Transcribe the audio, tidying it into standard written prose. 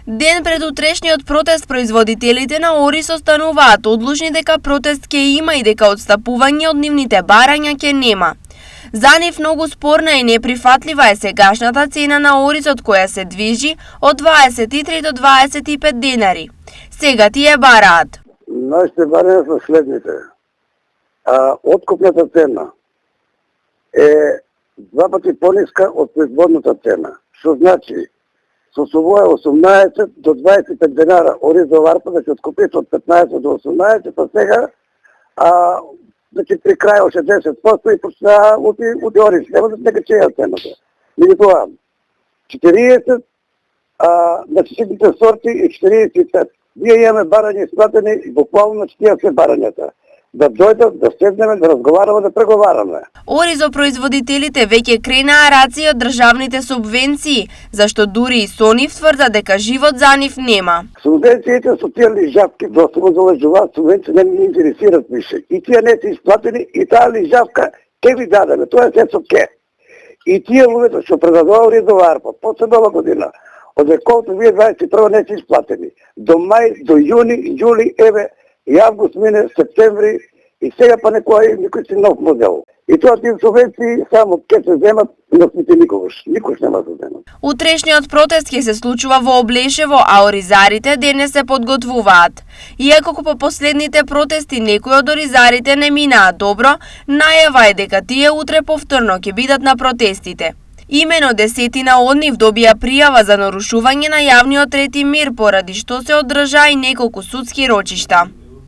Ден пред утрешниот протест, производителите на ориз остануваат одлучни дека протест ќе има и дека отстапување од нивните барања ќе нема. За нив многу спорна и неприфатлива е сегашната цена на оризот која се движи од 23 до 25 денари. Сега тие бараат. Нашите барања се следните. Откупната цена е 2 пати пониска од производната цена. Што значи, со овој 18 до 25 денара оризова арпа да се откупи од 15 до 18, па сега значи при крај още 10% и почна уди ориз. Нема да се качеја цената. Меѓутоа, 40 на сите сорти и 45. Ние имаме барања испратени буквално на 40 барањата. Да дојдат, да седнеме, да разговараме, да преговараме. Оризопроизводителите веќе кренаа раци од државните субвенции, зашто дури и со нив тврдат дека живот за нив нема. Субвенциите со тие лижавки доста залежуваат, субвенции не ни интересират више. И тие не се исплатени и таа лижавка ке ви дадеме, тоа е се со ке. И тие луѓето што предадува оризова арпа, после нова година, од колку 2021 не се исплатени. До мај, до јуни, јули, еве, и август мине, септември, и сега па некој си нов модел. И тоа тие субвенции само ќе се земат, но сите никогаш нема да земат. Утрешниот протест ќе се случува во Облешево, а оризарите денес се подготвуваат. Иако по последните протести некои од оризарите не минаа добро, најава е дека тие утре повторно ќе бидат на протестите. Имено десетина од нив добија пријава за нарушување на јавниот ред и мир, поради што се одржаа и неколку судски рочишта.